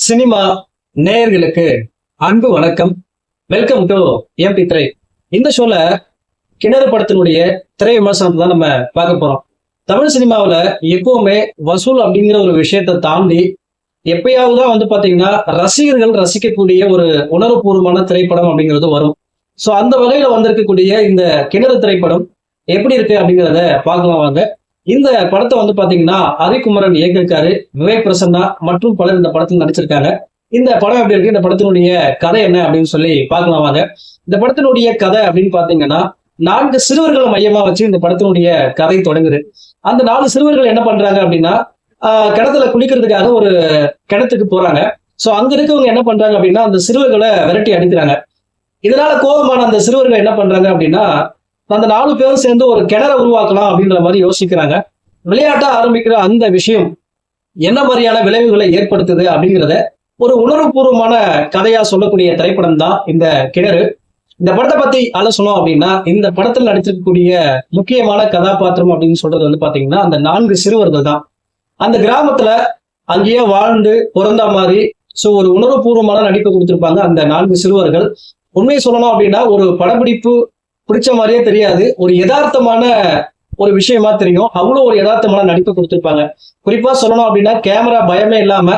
Cinema நேயர்களுக்கு அன்பு வணக்கம். வெல்கம் டு எம்பி திரை. இந்த ஷோல கிணறு படத்தினுடைய திரை விமர்சனத்தை தான் நம்ம பார்க்க போறோம். தமிழ் சினிமாவில் எப்பவுமே வசூல் அப்படிங்கிற ஒரு விஷயத்தை தாண்டி எப்பயாவது தான் பாத்தீங்கன்னா ரசிகர்கள் ரசிக்கக்கூடிய ஒரு உணர்வுபூர்வமான திரைப்படம் அப்படிங்கிறது வரும். ஸோ அந்த வகையில வந்திருக்கக்கூடிய இந்த கிணறு திரைப்படம் எப்படி இருக்கு அப்படிங்கிறத பார்க்கலாம் வாங்க. இந்த படத்தை பாத்தீங்கன்னா ஹரிகுமரன் இயக்கியிருக்காரு. விவேக் பிரசன்னா மற்றும் பலர் இந்த படத்தில் நடிச்சிருக்காங்க. இந்த படம் எப்படி இருக்கு, இந்த படத்தினுடைய கதை என்ன அப்படின்னு சொல்லி பார்க்கலாம் வாங்க. இந்த படத்தினுடைய கதை அப்படின்னு பாத்தீங்கன்னா 4 சிறுவர்களை மையமா வச்சு இந்த படத்தினுடைய கதை தொடங்குது. அந்த 4 சிறுவர்கள் என்ன பண்றாங்க அப்படின்னா கிணத்துல குளிக்கிறதுக்காக ஒரு கிணத்துக்கு போறாங்க. சோ அங்க இருக்கவங்க என்ன பண்றாங்க அப்படின்னா அந்த சிறுவர்களை விரட்டி அடிக்கிறாங்க. இதனால கோபமான அந்த சிறுவர்கள் என்ன பண்றாங்க அப்படின்னா அந்த 4 பேரும் சேர்ந்து ஒரு கிணற உருவாக்கலாம் அப்படின்ற மாதிரி யோசிக்கிறாங்க. விளையாட்டா ஆரம்பிக்கிற அந்த விஷயம் என்ன மாதிரியான விளைவுகளை ஏற்படுத்துது அப்படிங்கிறத ஒரு உணர்வுபூர்வமான கதையா சொல்லக்கூடிய திரைப்படம் தான் இந்த கிணறு. இந்த படத்தை பத்தி ஆலோசனம் அப்படின்னா இந்த படத்தில் நடிச்சிருக்கக்கூடிய முக்கியமான கதாபாத்திரம் அப்படின்னு சொல்றது பாத்தீங்கன்னா அந்த 4 சிறுவர்கள் தான். அந்த கிராமத்துல அங்கேயே வாழ்ந்து பிறந்த மாதிரி ஒரு உணர்வுபூர்வமான நடிப்பை கொடுத்திருப்பாங்க அந்த 4 சிறுவர்கள். உண்மையை சொல்லணும் அப்படின்னா ஒரு படப்பிடிப்பு பிடிச்ச மாதிரியே தெரியாது, ஒரு யதார்த்தமான ஒரு விஷயமா தெரியும். அவ்வளவு ஒரு யதார்த்தமான நடிப்பை கொடுத்திருப்பாங்க. குறிப்பா சொல்லணும் அப்படின்னா கேமரா பயமே இல்லாம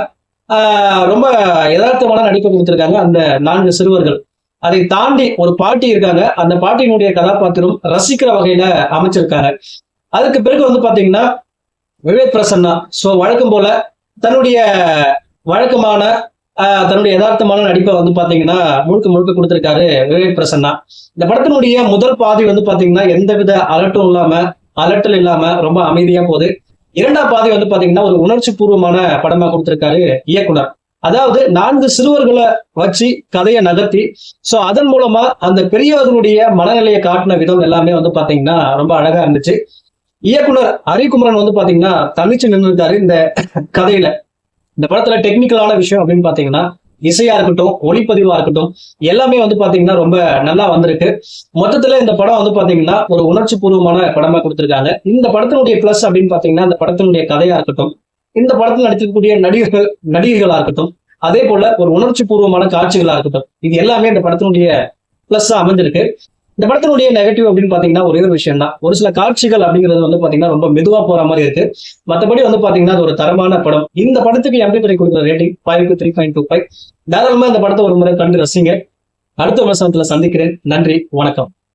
ரொம்ப யதார்த்தமான நடிப்பை கொடுத்திருக்காங்க அந்த 4 சிறுவர்கள். அதை தாண்டி ஒரு பாட்டி இருக்காங்க. அந்த பாட்டியினுடைய கதாபாத்திரம் ரசிக்கிற வகையில அமைச்சிருக்காங்க. அதுக்கு பிறகு பாத்தீங்கன்னா விவேக் பிரசன்னா வழக்கம் போல தன்னுடைய வழக்கமான தன்னுடைய யதார்த்தமான நடிப்பை பாத்தீங்கன்னா முழுக்க முழுக்க கொடுத்திருக்காரு விவேக் பிரசன்னா. இந்த படத்தினுடைய முதல் பாதி பாத்தீங்கன்னா எந்தவித அலட்டல் இல்லாம ரொம்ப அமைதியா போகுது. இரண்டாம் பாதி பாத்தீங்கன்னா ஒரு உணர்ச்சி பூர்வமான படமா கொடுத்திருக்காரு இயக்குனர். அதாவது 4 சிறுவர்களை வச்சு கதையை நகர்த்தி அதன் மூலமா அந்த பெரியவர்களுடைய மனநிலையை காட்டின விதம் எல்லாமே பாத்தீங்கன்னா ரொம்ப அழகா இருந்துச்சு. இயக்குனர் ஹரிகுமரன் பாத்தீங்கன்னா தனிச்சு நின்று இருக்காரு இந்த கதையில. இந்த படத்துல டெக்னிக்கலான விஷயம் அப்படின்னு பாத்தீங்கன்னா இசையா இருக்கட்டும், ஒளிப்பதிவா இருக்கட்டும், எல்லாமே பாத்தீங்கன்னா ரொம்ப நல்லா வந்திருக்கு. மொத்தத்துல இந்த படம் பாத்தீங்கன்னா ஒரு உணர்ச்சி பூர்வமான படமா கொடுத்திருக்காங்க. இந்த படத்தினுடைய பிளஸ் அப்படின்னு பாத்தீங்கன்னா இந்த படத்தினுடைய கதையா இருக்கட்டும், இந்த படத்தில் நடித்திருக்கக்கூடிய நடிகைகளா இருக்கட்டும், அதே போல ஒரு உணர்ச்சி பூர்வமான காட்சிகளா இருக்கட்டும், இது எல்லாமே இந்த படத்தினுடைய பிளஸ் அமைஞ்சிருக்கு. இந்த படத்தினுடைய நெகட்டிவ் அப்படின்னு பாத்தீங்கன்னா ஒரே ஒரு விஷயம் தான். ஒரு சில காட்சிகள் அப்படிங்கிறது பாத்தீங்கன்னா ரொம்ப மெதுவா போற மாதிரி இருக்கு. மற்றபடி பாத்தீங்கன்னா அது ஒரு தரமான படம். இந்த படத்துக்கு எம்பி திரை கொடுக்குற ரேட்டிங் 5க்கு 3.25. தாராளமா இந்த படத்தை ஒரு முறை கண்டு ரசிங்க. அடுத்த விமர்சனத்துல சந்திக்கிறேன். நன்றி, வணக்கம்.